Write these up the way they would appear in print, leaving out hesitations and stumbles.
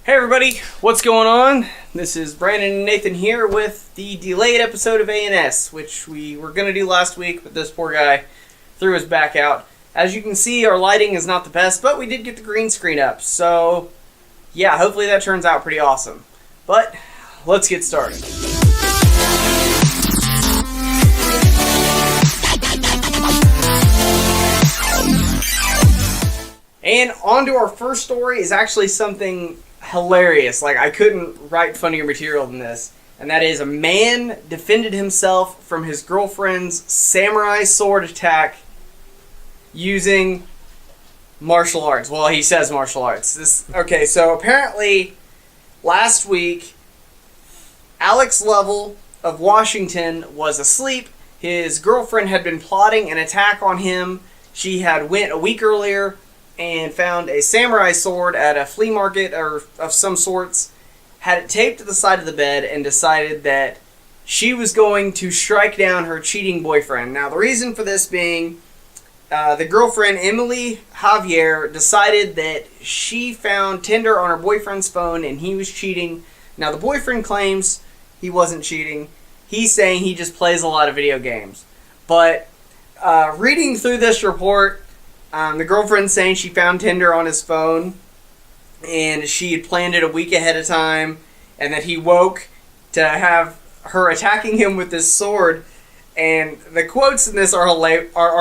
Hey everybody, what's going on? This is Brandon and Nathan here with the delayed episode of ANS, which we were going to do last week, but this poor guy threw his back out. As you can see, our lighting is not the best, but we did get the green screen up, so yeah, hopefully that turns out pretty awesome. But let's get started. And on to our first story is actually something hilarious. Like, I couldn't write funnier material than this. And that is, a man defended himself from his girlfriend's samurai sword attack using martial arts. Well, he says martial arts. Okay, so apparently last week, Alex Lovell of Washington was asleep. His girlfriend had been plotting an attack on him. She had went a week earlier and found a samurai sword at a flea market or of some sorts, had it taped to the side of the bed, and decided that she was going to strike down her cheating boyfriend. Now, the reason for this being, the girlfriend, Emily Javier, decided that she found Tinder on her boyfriend's phone and he was cheating. Now, the boyfriend claims he wasn't cheating. He's saying he just plays a lot of video games. But reading through this report, the girlfriend's saying she found Tinder on his phone and she had planned it a week ahead of time, and that he woke to have her attacking him with this sword. And the quotes in this are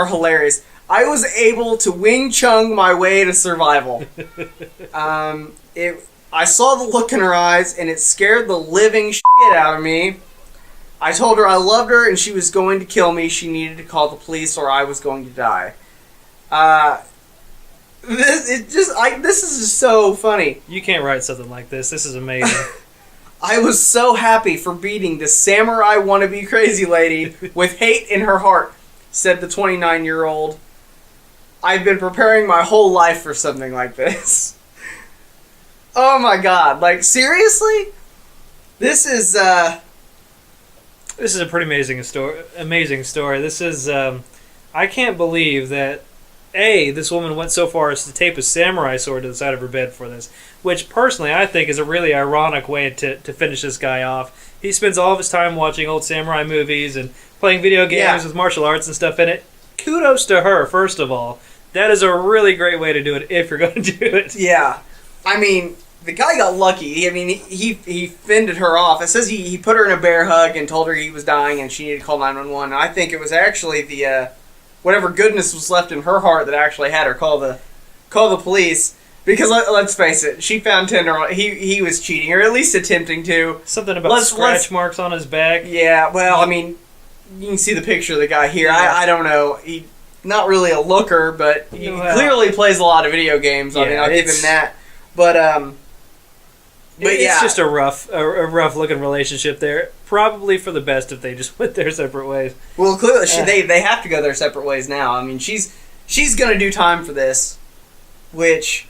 hilarious. "I was able to Wing Chun my way to survival." I saw the look in her eyes and it scared the living shit out of me. I told her I loved her and she was going to kill me. She needed to call the police or I was going to die. This is just so funny. You can't write something like this. This is amazing. I was so happy for beating the samurai wannabe crazy lady with hate in her heart, said the 29-year-old. I've been preparing my whole life for something like this. Oh my god, like, seriously? This is a pretty amazing story. This is, I can't believe that, this woman went so far as to tape a samurai sword to the side of her bed for this, which personally I think is a really ironic way to finish this guy off. He spends all of his time watching old samurai movies and playing video games with martial arts and stuff in it. Kudos to her, first of all. That is a really great way to do it if you're going to do it. Yeah. I mean, the guy got lucky. I mean, he fended her off. It says he put her in a bear hug and told her he was dying and she needed to call 911. And I think it was actually the whatever goodness was left in her heart that actually had her call the police. Because let's face it, she found Tinder. He was cheating, or at least attempting to. Something about scratch marks on his back. Yeah, well, I mean, you can see the picture of the guy here. Yeah. I don't know. He not really a looker, but he clearly plays a lot of video games. I mean, I'll give him that. But it's just a rough looking relationship there. Probably for the best if they just went their separate ways. Well, clearly they have to go their separate ways now. I mean, she's gonna do time for this, which.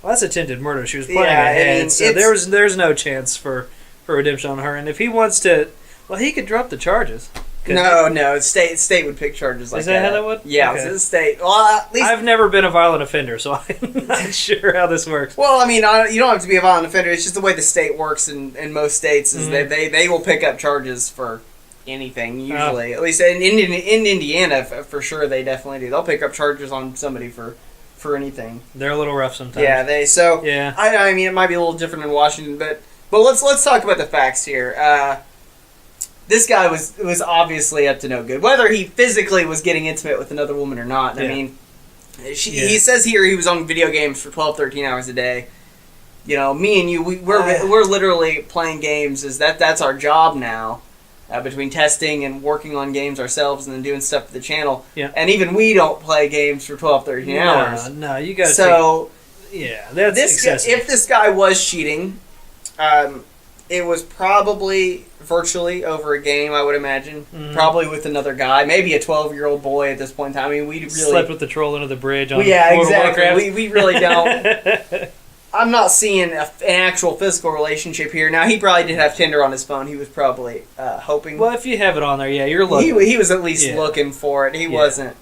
Well, that's attempted murder. She was playing ahead, I mean, so there's no chance for redemption on her. And if he wants to, well, he could drop the charges. No, state would pick charges like that. Is that how that would? Yeah, okay. It's the state. Well, at least I've never been a violent offender, so I'm not sure how this works. Well, I mean, you don't have to be a violent offender. It's just the way the state works in most states is they will pick up charges for anything usually. At least in Indiana, for sure, they definitely do. They'll pick up charges on somebody for anything. They're a little rough sometimes. Yeah, I mean, it might be a little different in Washington, but let's talk about the facts here. This guy was obviously up to no good. Whether he physically was getting intimate with another woman or not. I mean, he says here he was on video games for 12, 13 hours a day. You know, me and you, we're literally playing games. That's our job now. Between testing and working on games ourselves and then doing stuff for the channel. Yeah. And even we don't play games for 12, 13 hours. No, you got to that's excessive. If this guy was cheating, it was probably virtually over a game, I would imagine. Mm-hmm. Probably with another guy, maybe a 12-year-old boy at this point in time. I mean, we really slept with the troll under the bridge. On exactly. We really don't. I'm not seeing an actual physical relationship here. Now, he probably did have Tinder on his phone. He was probably hoping. Well, if you have it on there, you're looking. He was at least looking for it. He wasn't.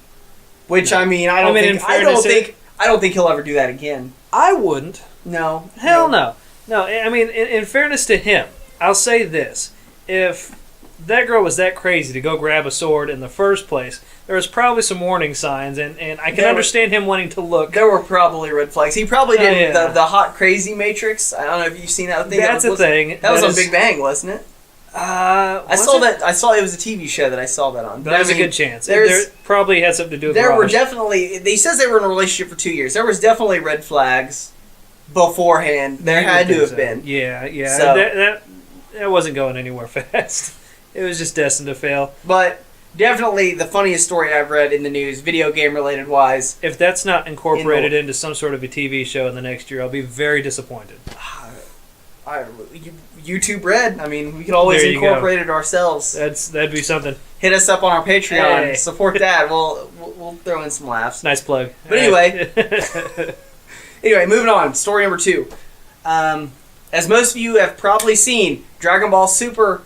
Which I mean, I don't think he'll ever do that again. I wouldn't. No. Hell no. No, I mean, in fairness to him, I'll say this. If that girl was that crazy to go grab a sword in the first place, there was probably some warning signs, and I can understand him wanting to look. There were probably red flags. He probably did the hot crazy Matrix. I don't know if you've seen that thing. That's a thing. That was on Big Bang, wasn't it? I saw it was a TV show that I saw that on. But there's a good chance. There probably had something to do with There were definitely... He says they were in a relationship for 2 years. There was definitely red flags beforehand. There had to have been. Yeah. So, that wasn't going anywhere fast. It was just destined to fail. But definitely the funniest story I've read in the news, video game related wise. If that's not incorporated into some sort of a TV show in the next year, I'll be very disappointed. YouTube Red. I mean, we could always incorporate it ourselves. That'd be something. Hit us up on our Patreon. Hey. Support that. We'll throw in some laughs. Nice plug. But anyway, moving on. Story number 2. As most of you have probably seen, Dragon Ball Super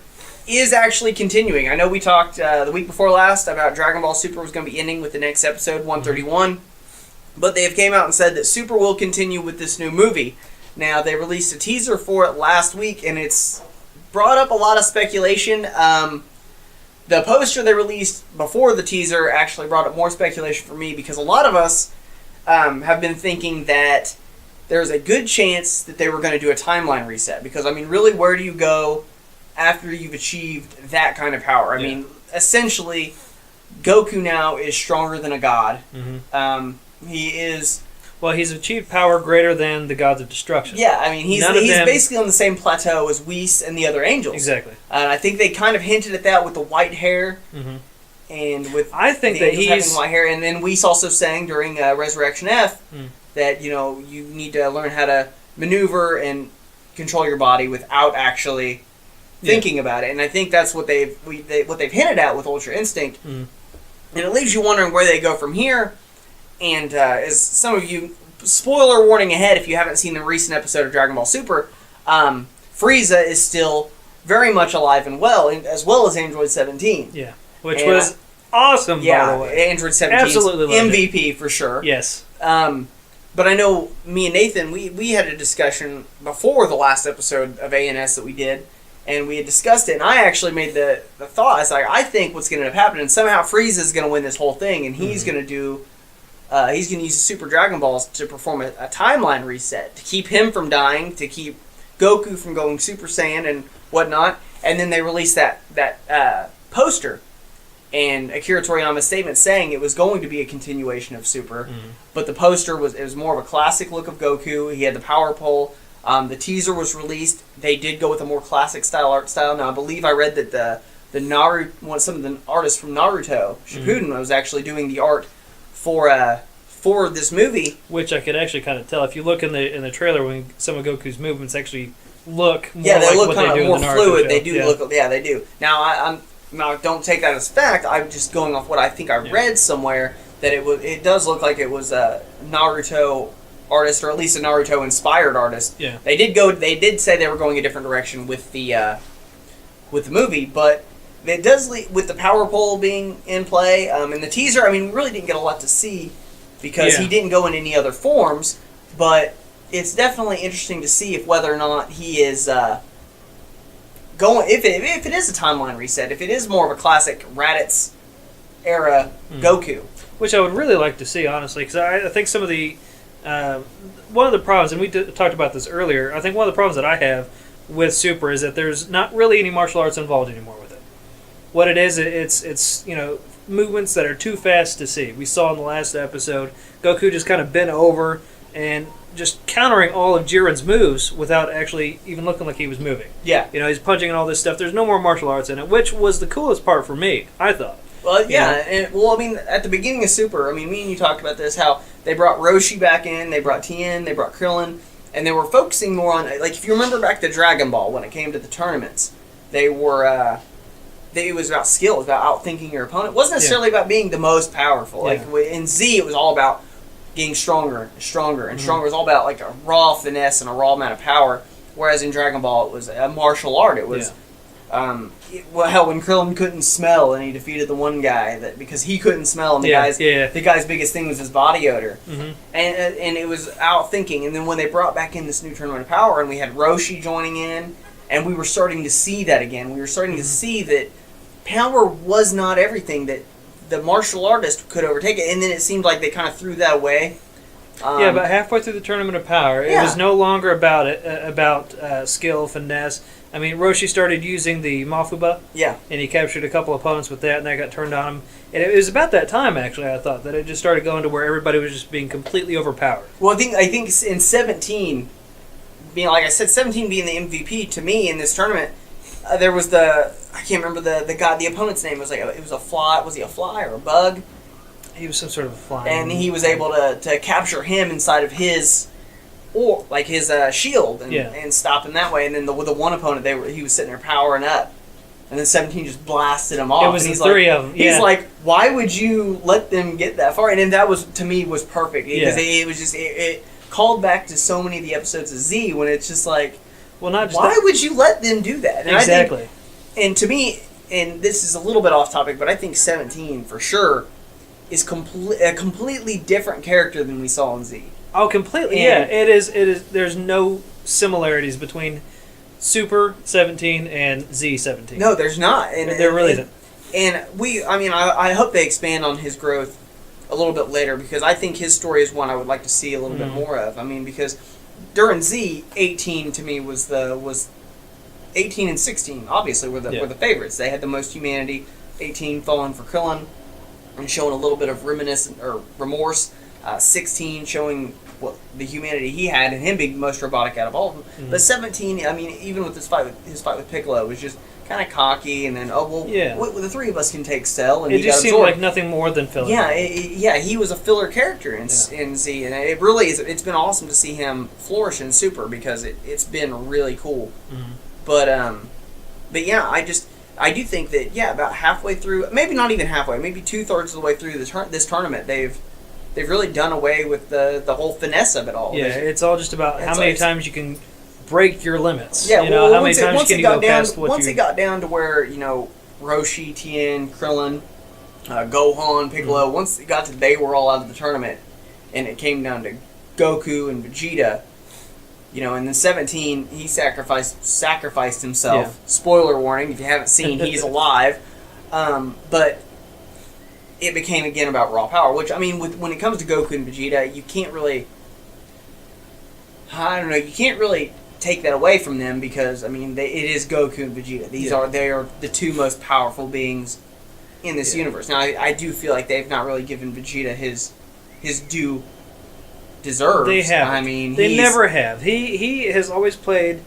is actually continuing. I know we talked the week before last about Dragon Ball Super was going to be ending with the next episode, 131. But they have came out and said that Super will continue with this new movie. Now, they released a teaser for it last week, and it's brought up a lot of speculation. The poster they released before the teaser actually brought up more speculation for me, because a lot of us have been thinking that there's a good chance that they were going to do a timeline reset. Because, I mean, really, where do you go after you've achieved that kind of power? I mean, essentially, Goku now is stronger than a god. Mm-hmm. He is... Well, he's achieved power greater than the gods of destruction. Yeah, I mean, he's basically on the same plateau as Whis and the other angels. Exactly. I think they kind of hinted at that with the white hair. Mm-hmm. And with I think that he's having white hair. And then Whis also sang during Resurrection F that, you need to learn how to maneuver and control your body without actually thinking about it. And I think that's what they've hinted at with Ultra Instinct. And it leaves you wondering where they go from here. And as some of you, spoiler warning ahead if you haven't seen the recent episode of Dragon Ball Super, Frieza is still very much alive and well as Android 17. Yeah, which was awesome, by the way. Android 17 absolutely MVP for sure. Yes. But I know me and Nathan, we had a discussion before the last episode of ANS that we did, and we had discussed it, and I actually made the thought, I think what's going to happen, and somehow Frieza is going to win this whole thing, and he's going to do... he's going to use the Super Dragon Balls to perform a timeline reset, to keep him from dying, to keep Goku from going Super Saiyan and whatnot. And then they released that poster, and Akira Toriyama's statement saying it was going to be a continuation of Super, but the poster was more of a classic look of Goku. He had the power pole. The teaser was released. They did go with a more classic art style. Now I believe I read that some of the artists from Naruto Shippuden was actually doing the art for this movie, which I could actually kind of tell if you look in the trailer when some of Goku's movements actually look more they like look what kind they do of more in the Naruto fluid. show. They do they do. Now don't take that as fact. I'm just going off what I think I read somewhere that it does look like it was a Naruto artist, or at least a Naruto inspired artist. Yeah, they did say they were going a different direction with the movie, but. It does with the power pole being in play. In the teaser, I mean, we really didn't get a lot to see because he didn't go in any other forms, but it's definitely interesting to see whether or not he is going... If it is a timeline reset, if it is more of a classic Raditz era Goku. Which I would really like to see, honestly, because I think some of the... one of the problems, and we talked about this earlier, I think one of the problems that I have with Super is that there's not really any martial arts involved anymore with it. What it is, it's movements that are too fast to see. We saw in the last episode, Goku just kind of bent over and just countering all of Jiren's moves without actually even looking like he was moving. Yeah. He's punching and all this stuff. There's no more martial arts in it, which was the coolest part for me, I thought. Well, yeah. At the beginning of Super, me and you talked about this, how they brought Roshi back in, they brought Tien, they brought Krillin, and they were focusing more on, if you remember back to Dragon Ball, when it came to the tournaments, they were... it was about skill. It was about outthinking your opponent. It wasn't necessarily about being the most powerful. Yeah. In Z, it was all about getting stronger and stronger and stronger. It was all about a raw finesse and a raw amount of power. Whereas in Dragon Ball, it was a martial art. It was Well, hell, when Krillin couldn't smell and he defeated the one guy because he couldn't smell, and the guy's biggest thing was his body odor, and it was out thinking. And then when they brought back in this new Tournament of Power, and we had Roshi joining in, and we were starting to see that again. We were starting to see that power was not everything, that the martial artist could overtake it, and then it seemed like they kind of threw that away. But halfway through the Tournament of Power, it was no longer about skill, finesse. I mean, Roshi started using the Mafuba, and he captured a couple opponents with that, and that got turned on him. And it was about that time, actually, I thought, that it just started going to where everybody was just being completely overpowered. Well, I think in 17, being like I said, 17 being the MVP to me in this tournament, there was I can't remember the guy, the opponent's name was it was a fly. Was he a fly or a bug? He was some sort of a fly, and he was able to capture him inside of his shield and stop him that way. And then with the one opponent, he was sitting there powering up, and then 17 just blasted him off. It was and the three of them. He's like, why would you let them get that far? And then that was, to me, was perfect because it was just it called back to so many of the episodes of Z when it's just like, well, not just why would you let them do that? And exactly. I think, and to me, and this is a little bit off topic, but I think 17 for sure is a completely different character than we saw in Z. Oh, completely. And it is. There's no similarities between Super 17 and Z 17. No, there's not. And there really isn't. And I hope they expand on his growth a little bit later, because I think his story is one I would like to see a little bit more of. I mean, because during Z, 18 to me was 18 and 16 obviously were the favorites. They had the most humanity. 18 falling for Krillin and showing a little bit of remorse. 16 showing what the humanity he had and him being the most robotic out of all of them. But 17, I mean, even with his fight with Piccolo, was just kind of cocky, and then the three of us can take Cell, and it just seemed like nothing more than filler. Yeah, he was a filler character in Z, and it really is. It's been awesome to see him flourish in Super, because it's been really cool. But yeah, I do think that about halfway through, maybe not even halfway, maybe 2/3 of the way through this tournament, they've really done away with the whole finesse of it all. Yeah, it's all just about how many times you can break your limits. Yeah, how many times can you go past what once it got down to where, Roshi, Tien, Krillin, Gohan, Piccolo, once it got to they were all out of the tournament, and it came down to Goku and Vegeta, and then 17, he sacrificed himself. Yeah. Spoiler warning, if you haven't seen, he's alive. But it became again about raw power, which, I mean, when it comes to Goku and Vegeta, you can't really, take that away from them, because, I mean, it is Goku and Vegeta. They are the two most powerful beings in this universe. Now, I do feel like they've not really given Vegeta his due deserves. They have. I mean, they never have. He has always played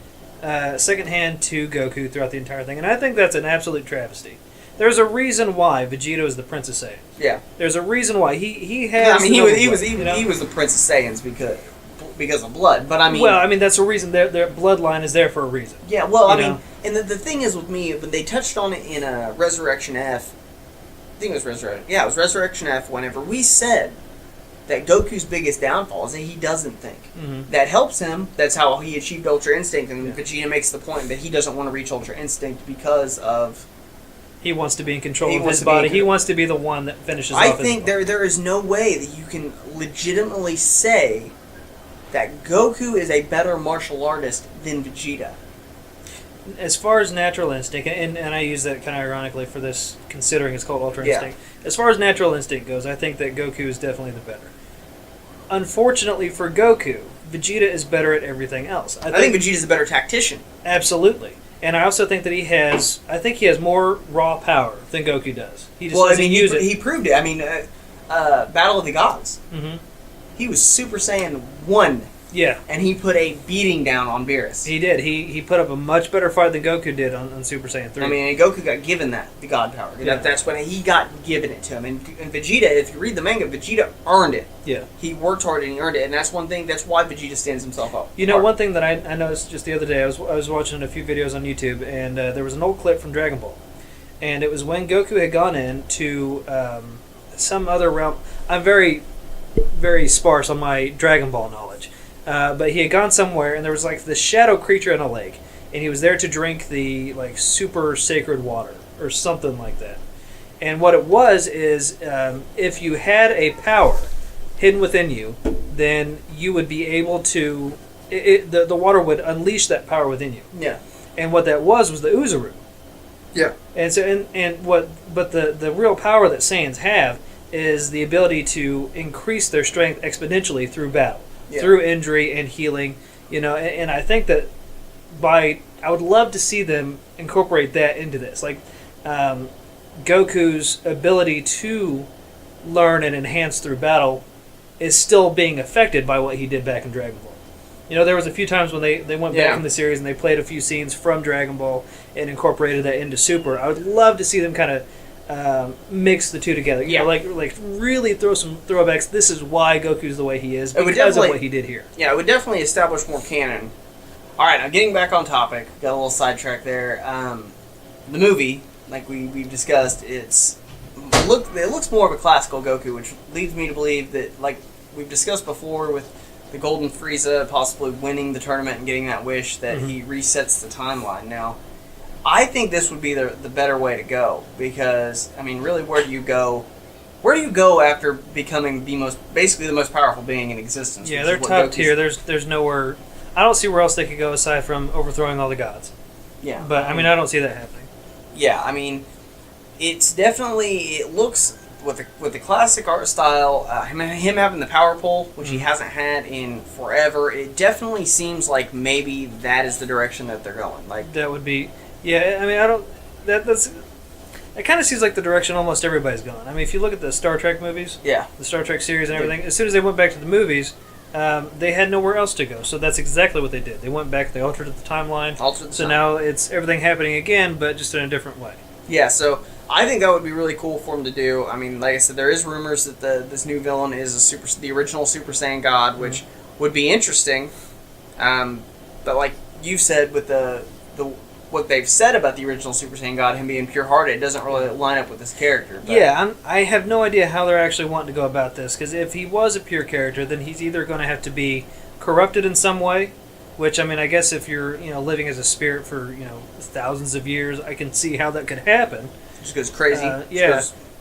second hand to Goku throughout the entire thing, and I think that's an absolute travesty. There's a reason why Vegeta is the Prince of Saiyan. Yeah. There's a reason why he has. Yeah, I mean, he was the Prince of Saiyans because of blood. But I mean, well, I mean, that's a reason. Their bloodline is there for a reason. Yeah. Well, I mean, and the thing is with me, when they touched on it in Resurrection F, I think it was Resurrection. Yeah, it was Resurrection F. Whenever we said that Goku's biggest downfall is that he doesn't think. That helps him. That's how he achieved Ultra Instinct, and Vegeta makes the point that he doesn't want to reach Ultra Instinct because of. He wants to be in control of his body. He wants to be the one that finishes off I think there is no way that you can legitimately say that Goku is a better martial artist than Vegeta. As far as natural instinct, and I use that kind of ironically for this, considering it's called Ultra Instinct. As far as natural instinct goes, I think that Goku is definitely the better. Unfortunately for Goku, Vegeta is better at everything else. I think Vegeta's a better tactician. Absolutely. And I also think that he has more raw power than Goku does. He just doesn't use it. He proved it. I mean, Battle of the Gods. He was Super Saiyan 1. Yeah. And he put a beating down on Beerus. He did. He put up a much better fight than Goku did on Super Saiyan 3. I mean, Goku got given the God power. Yeah. That's when he got given it to him. And Vegeta, if you read the manga, Vegeta earned it. Yeah. He worked hard and he earned it. And that's one thing, that's why Vegeta stands himself up. One thing that I noticed just the other day, I was watching a few videos on YouTube, and there was an old clip from Dragon Ball. And it was when Goku had gone into some other realm. I'm very, very sparse on my Dragon Ball knowledge. But he had gone somewhere, and there was like this shadow creature in a lake. and he was there to drink the like super sacred water or something like that. And what it was is, if you had a power hidden within you, then you would be able to. The water would unleash that power within you. Yeah. And what that was the Uzaru. Yeah. And so but the real power that Saiyans have is the ability to increase their strength exponentially through battle, through injury and healing. And I think that I would love to see them incorporate that into this, like Goku's ability to learn and enhance through battle is still being affected by what he did back in Dragon Ball. There was a few times when they went back in the series and they played a few scenes from Dragon Ball and incorporated that into Super. I would love to see them kind of mix the two together. Like really throw some throwbacks. This is why Goku's the way he is because of what he did here. Yeah, it would definitely establish more canon. All right, now getting back on topic, got a little sidetracked there. The movie, like we've discussed, it looks more of a classical Goku, which leads me to believe that, like we've discussed before with the Golden Frieza possibly winning the tournament and getting that wish, that he resets the timeline. Now, I think this would be the better way to go, because, I mean, really, where do you go? Where do you go after becoming basically the most powerful being in existence? Yeah, they're top tier. There's nowhere. I don't see where else they could go aside from overthrowing all the gods. Yeah, but I mean, I don't see that happening. Yeah, I mean, it's definitely, it looks with the classic art style, him having the power pole, which he hasn't had in forever. It definitely seems like maybe that is the direction that they're going. Like that would be, yeah. I mean, I don't. That's. It kind of seems like the direction almost everybody's going. I mean, if you look at the Star Trek movies, the Star Trek series and everything, as soon as they went back to the movies, they had nowhere else to go. So that's exactly what they did. They went back, they altered the timeline. So now it's everything happening again, but just in a different way. Yeah, so I think that would be really cool for them to do. I mean, like I said, there is rumors that this new villain is the original Super Saiyan God, which would be interesting. But like you said, with the what they've said about the original Super Saiyan God, him being pure-hearted, it doesn't really line up with this character. But yeah, I have no idea how they're actually wanting to go about this, because if he was a pure character, then he's either going to have to be corrupted in some way, which, I mean, I guess if you're living as a spirit for thousands of years, I can see how that could happen. Just goes crazy.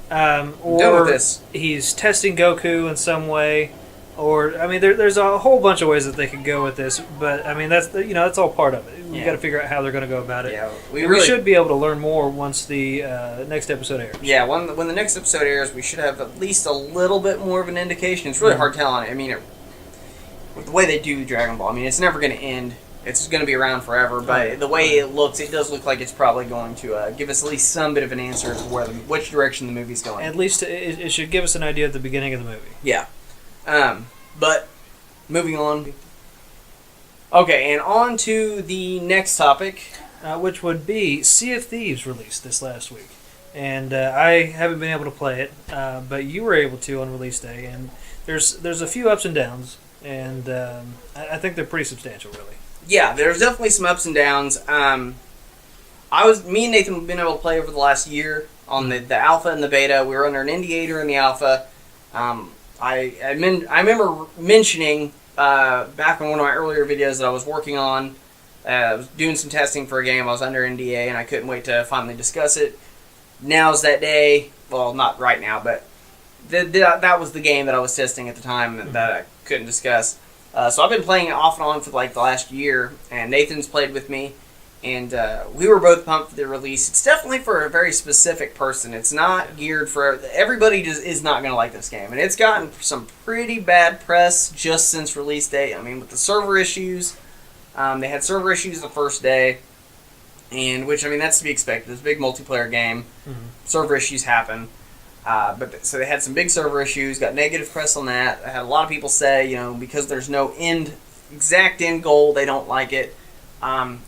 Or he's testing Goku in some way. Or, I mean, there's a whole bunch of ways that they could go with this, but, I mean, that's all part of it. We've got to figure out how they're going to go about it. Yeah, we should be able to learn more once the next episode airs. Yeah, when the next episode airs, we should have at least a little bit more of an indication. It's really hard telling. I mean, with the way they do Dragon Ball, I mean, it's never going to end. It's going to be around forever, but the way it looks, it does look like it's probably going to give us at least some bit of an answer to which direction the movie's going. At least it should give us an idea at the beginning of the movie. Yeah. But moving on. Okay, and on to the next topic, which would be Sea of Thieves released this last week. And I haven't been able to play it, but you were able to on release day. And there's a few ups and downs, and I think they're pretty substantial, really. Yeah, there's definitely some ups and downs. Me and Nathan have been able to play over the last year on the alpha and the beta. We were under an NDA during the alpha. I remember mentioning back in one of my earlier videos that I was working on, I was doing some testing for a game. I was under NDA, and I couldn't wait to finally discuss it. Now's that day. Well, not right now, but that was the game that I was testing at the time that I couldn't discuss. So I've been playing it off and on for like the last year, and Nathan's played with me, and we were both pumped for the release. It's definitely for a very specific person. It's not geared for everybody. Is not going to like this game, and it's gotten some pretty bad press just since release date. I mean, with the server issues, they had server issues the first day, and which, I mean, that's to be expected. It's a big multiplayer game. Server issues happen. So they had some big server issues, got negative press on that. I had a lot of people say, because there's no exact end goal, they don't like it.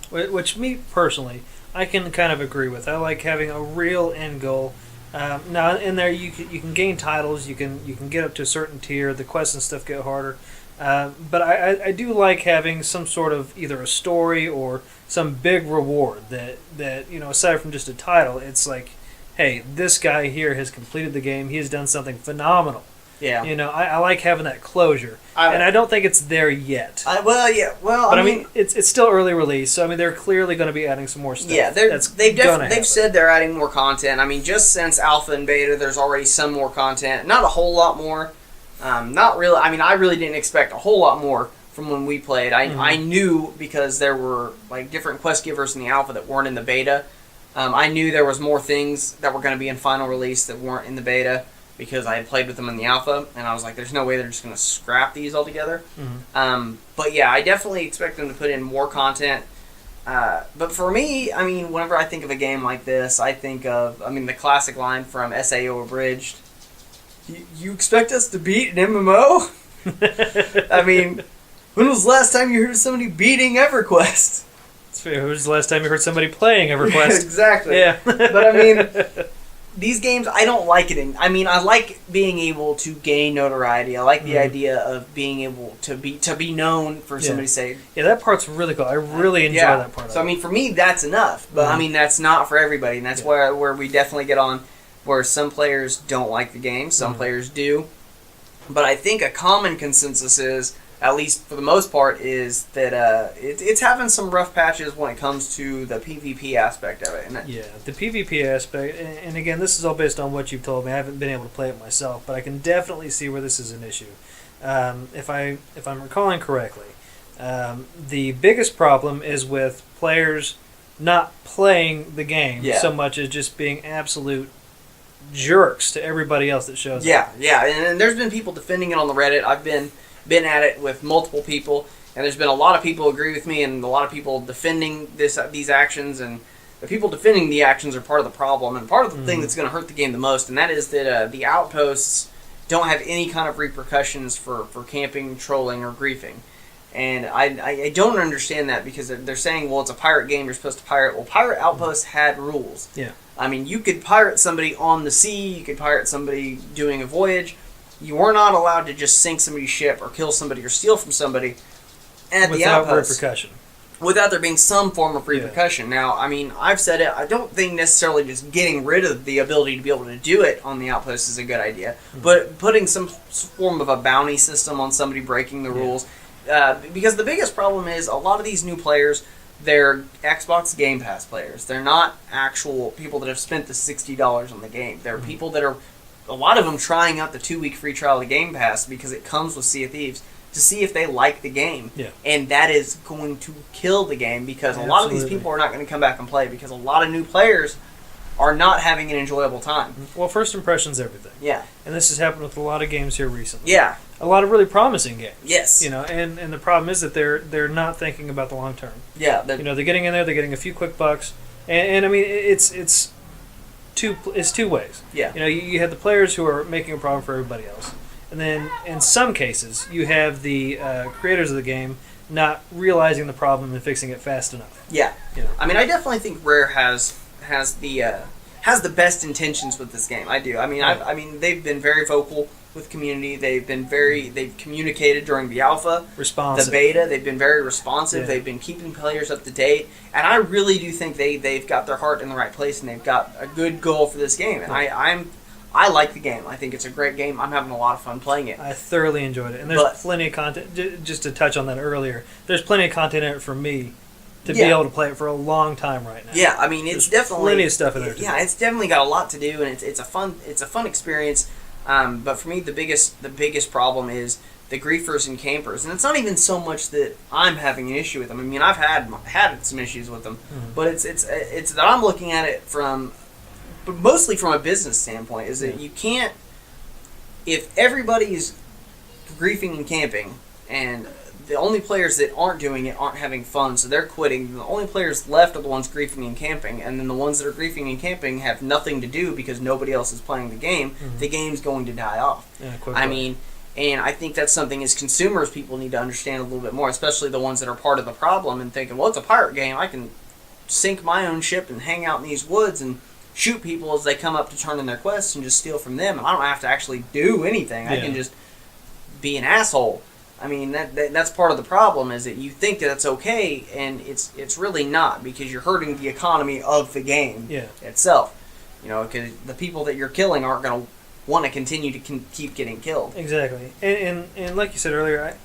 Which, me personally, I can kind of agree with. I like having a real end goal. Now, in there, you can gain titles, you can get up to a certain tier, the quests and stuff get harder. But I do like having some sort of either a story or some big reward that aside from just a title, it's like, hey, this guy here has completed the game. He has done something phenomenal. Yeah. I like having that closure, and I don't think it's there yet. But I mean, it's still early release, so I mean, they're clearly going to be adding some more stuff. Yeah, they've said they're adding more content. I mean, just since alpha and beta, there's already some more content. Not a whole lot more. Not really. I mean, I really didn't expect a whole lot more from when we played. I knew, because there were like different quest givers in the alpha that weren't in the beta. I knew there was more things that were going to be in final release that weren't in the beta, because I had played with them in the alpha, and I was like, there's no way they're just going to scrap these altogether. But yeah, I definitely expect them to put in more content. But for me, I mean, whenever I think of a game like this, I think of, the classic line from SAO Abridged. You expect us to beat an MMO? I mean, when was the last time you heard somebody beating EverQuest? When was the last time you heard somebody playing EverQuest? Exactly. Yeah. But I mean, these games, I don't like it. I like being able to gain notoriety. I like the idea of being able to be known for somebody's sake. Yeah, that part's really cool. I really enjoy that part. So for me, that's enough. But that's not for everybody, and that's where we definitely get on. Where some players don't like the game, some players do. But I think a common consensus is, at least for the most part, is that it's having some rough patches when it comes to the PvP aspect of it. The PvP aspect, and again, this is all based on what you've told me. I haven't been able to play it myself, but I can definitely see where this is an issue. If I'm recalling correctly, the biggest problem is with players not playing the game so much as just being absolute jerks to everybody else that shows up. Yeah, and there's been people defending it on the Reddit. I've been at it with multiple people, and there's been a lot of people who agree with me, and a lot of people defending these actions, and the people defending the actions are part of the problem, and part of the thing that's going to hurt the game the most, and that is that the outposts don't have any kind of repercussions for camping, trolling, or griefing. And I don't understand that, because they're saying, well, it's a pirate game, you're supposed to pirate. Well, pirate outposts had rules. Yeah. I mean, you could pirate somebody on the sea, you could pirate somebody doing a voyage. You were not allowed to just sink somebody's ship or kill somebody or steal from somebody at the outpost. Without repercussion. Without there being some form of repercussion. Yeah. Now, I've said it, I don't think necessarily just getting rid of the ability to be able to do it on the outpost is a good idea, but putting some form of a bounty system on somebody breaking the rules. Because the biggest problem is a lot of these new players, they're Xbox Game Pass players. They're not actual people that have spent the $60 on the game. They're people that are, a lot of them, trying out the 2-week free trial of Game Pass because it comes with Sea of Thieves to see if they like the game. Yeah. And that is going to kill the game, because a lot of these people are not going to come back and play, because a lot of new players are not having an enjoyable time. Well, first impression's everything. Yeah. And this has happened with a lot of games here recently. Yeah. A lot of really promising games. Yes. And the problem is that they're not thinking about the long term. Yeah. They're getting in there, they're getting a few quick bucks, and I mean, it's two ways. Yeah. You have the players who are making a problem for everybody else, and then in some cases you have the creators of the game not realizing the problem and fixing it fast enough. Yeah. I definitely think Rare has the best intentions with this game. I do. They've been very vocal with community. They've communicated during the alpha, responsive. The beta. They've been very responsive. Yeah. They've been keeping players up to date, and I really do think they've got their heart in the right place, and they've got a good goal for this game. And I like the game. I think it's a great game. I'm having a lot of fun playing it. I thoroughly enjoyed it, and there's plenty of content. Just to touch on that earlier, there's plenty of content in it for me to be able to play it for a long time right now. Yeah, it's definitely plenty of stuff in there. It's definitely got a lot to do, and it's a fun experience. But for me, the biggest problem is the griefers and campers, and it's not even so much that I'm having an issue with them. I've had some issues with them, but it's that I'm looking at it but mostly from a business standpoint. Is that you can't, if everybody's griefing and camping, and the only players that aren't doing it aren't having fun, so they're quitting. The only players left are the ones griefing and camping, and then the ones that are griefing and camping have nothing to do because nobody else is playing the game. The game's going to die off. Yeah, and I think that's something as consumers people need to understand a little bit more, especially the ones that are part of the problem and thinking, well, it's a pirate game. I can sink my own ship and hang out in these woods and shoot people as they come up to turn in their quests and just steal from them, and I don't have to actually do anything. I can just be an asshole. That's part of the problem, is that you think that it's okay, and it's really not, because you're hurting the economy of the game itself. Because the people that you're killing aren't going to want to continue to keep getting killed. Exactly. And like you said earlier,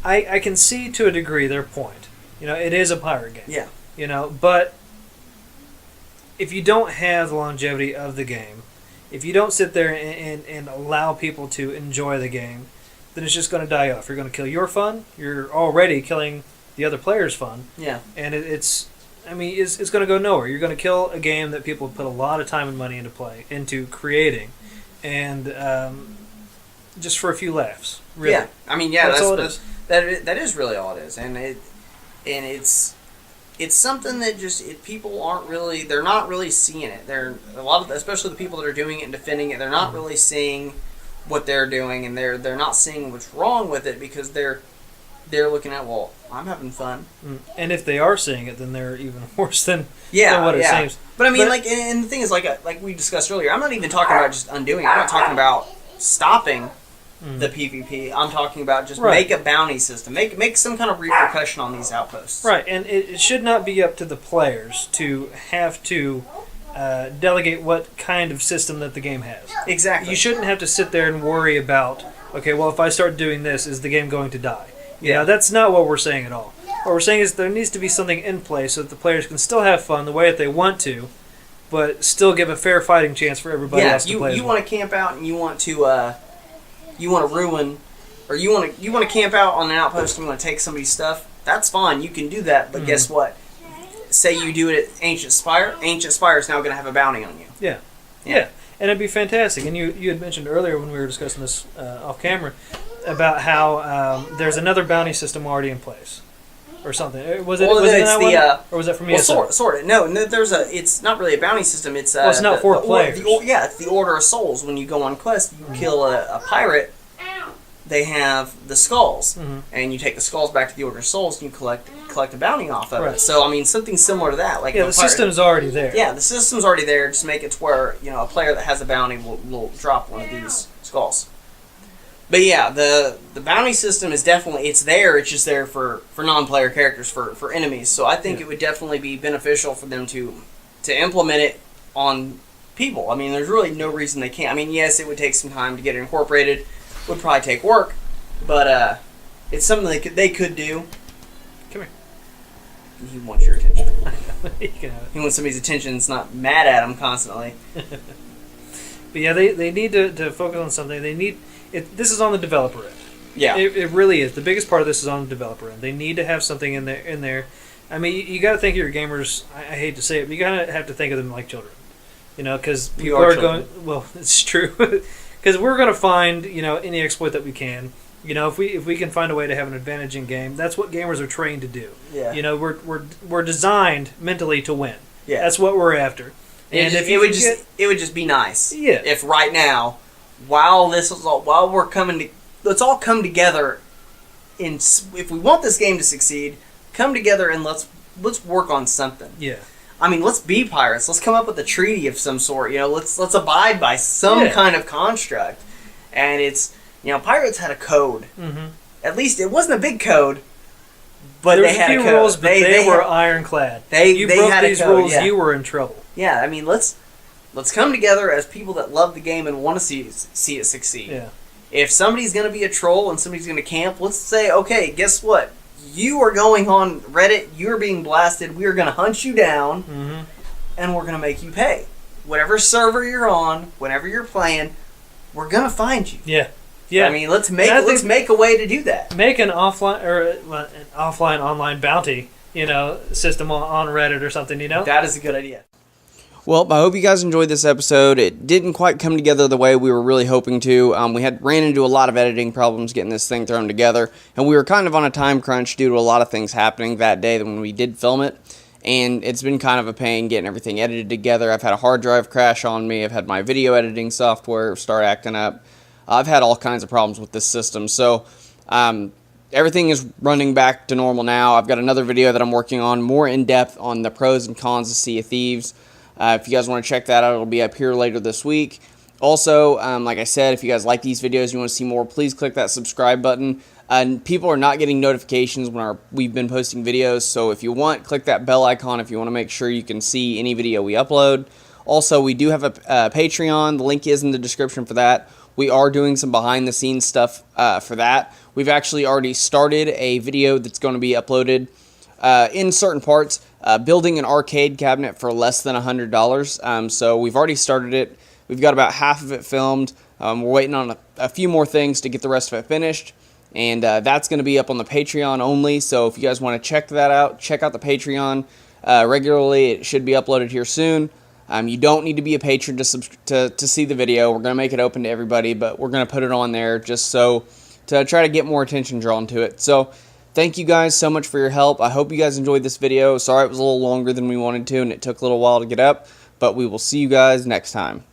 I can see to a degree their point. It is a pirate game. Yeah. But if you don't have the longevity of the game, if you don't sit there and allow people to enjoy the game, then it's just going to die off. You're going to kill your fun. You're already killing the other player's fun. Yeah. And it's going to go nowhere. You're going to kill a game that people put a lot of time and money into creating, and just for a few laughs. Really. Yeah. I mean, yeah, that's all it is. That is really all it is, and it's something that people aren't really, they're not really seeing it. They're especially the people that are doing it and defending it, they're not really seeing what they're doing, and they're not seeing what's wrong with it, because they're looking at, well, I'm having fun. And if they are seeing it, then they're even worse than what it seems. But I mean, and the thing is, like we discussed earlier, I'm not even talking about just undoing it. I'm not talking about stopping the PvP. I'm talking about just make a bounty system. Make some kind of repercussion on these outposts. Right, and it should not be up to the players to have to delegate what kind of system that the game has. Exactly. You shouldn't have to sit there and worry about, okay, well, if I start doing this, is the game going to die? That's not what we're saying at all. What we're saying is there needs to be something in place so that the players can still have fun the way that they want to, but still give a fair fighting chance for everybody else to play. You want to camp out and you want to ruin, or you want to camp out on an outpost and you want to take somebody's stuff. That's fine. You can do that. But guess what? Say you do it at Ancient Spire. Ancient Spire is now going to have a bounty on you. Yeah. And it'd be fantastic. And you had mentioned earlier when we were discussing this off camera about how there's another bounty system already in place, or something. Was it that one? Or was that from ESO? Sort of. No, it's not really a bounty system. It's it's not for players. It's the Order of Souls. When you go on quest, you kill a pirate. They have the skulls, and you take the skulls back to the Order of Souls, and you collect a bounty off of it. So I mean, something similar to that. Like the system's already there. Yeah, the system's already there. Just make it to where a player that has a bounty will drop one of these skulls. But yeah, the bounty system is definitely, it's there. It's just there for non-player characters, for enemies. So I think it would definitely be beneficial for them to implement it on people. I mean, there's really no reason they can't. I mean, yes, it would take some time to get it incorporated. Would probably take work, but it's something they could do. Come here. He wants your attention. You can have it. He wants somebody's attention. It's not mad at him constantly. But yeah, they need to focus on something. They need it. This is on the developer end. Yeah, it really is. The biggest part of this is on the developer end. They need to have something in there. I mean, you got to think of your gamers. I hate to say it, but you got to have to think of them like children. Because people are going. Well, it's true. Because we're going to find any exploit that we can. If we can find a way to have an advantage in game, that's what gamers are trained to do. Yeah. We're designed mentally to win. Yeah. That's what we're after. And it would just be nice. Yeah. If right now, while we're coming to, let's all come together. If we want this game to succeed, come together and let's work on something. Yeah. I mean, let's be pirates. Let's come up with a treaty of some sort. Let's abide by some kind of construct. And it's pirates had a code. Mm-hmm. At least it wasn't a big code, but they had a code. Rules, but they were ironclad. You broke had these rules, you were in trouble. Yeah, I mean, let's come together as people that love the game and want to see it succeed. Yeah. If somebody's going to be a troll and somebody's going to camp, let's say, okay, guess what? You are going on Reddit, you're being blasted, we are going to hunt you down, and we're going to make you pay. Whatever server you're on, whenever you're playing, we're going to find you. Yeah. Yeah. I mean, let's make a way to do that. Make an offline online bounty, system on Reddit or something, That is a good idea. Well, I hope you guys enjoyed this episode. It didn't quite come together the way we were really hoping to. We ran into a lot of editing problems getting this thing thrown together, and we were kind of on a time crunch due to a lot of things happening that day when we did film it, and it's been kind of a pain getting everything edited together. I've had a hard drive crash on me. I've had my video editing software start acting up. I've had all kinds of problems with this system, so everything is running back to normal now. I've got another video that I'm working on, more in-depth on the pros and cons of Sea of Thieves. If you guys want to check that out, it'll be up here later this week. Also, like I said, if you guys like these videos, you want to see more, please click that subscribe button. People are not getting notifications when we've been posting videos, so if you want, click that bell icon if you want to make sure you can see any video we upload. Also, we do have a Patreon. The link is in the description for that. We are doing some behind-the-scenes stuff for that. We've actually already started a video that's going to be uploaded in certain parts, building an arcade cabinet for less than $100. So we've already started it. We've got about half of it filmed. We're waiting on a few more things to get the rest of it finished. And that's going to be up on the Patreon only. So if you guys want to check that out, check out the Patreon regularly. It should be uploaded here soon. You don't need to be a patron to see the video. We're going to make it open to everybody, but we're going to put it on there just so to try to get more attention drawn to it. So thank you guys so much for your help. I hope you guys enjoyed this video. Sorry it was a little longer than we wanted to, and it took a little while to get up, but we will see you guys next time.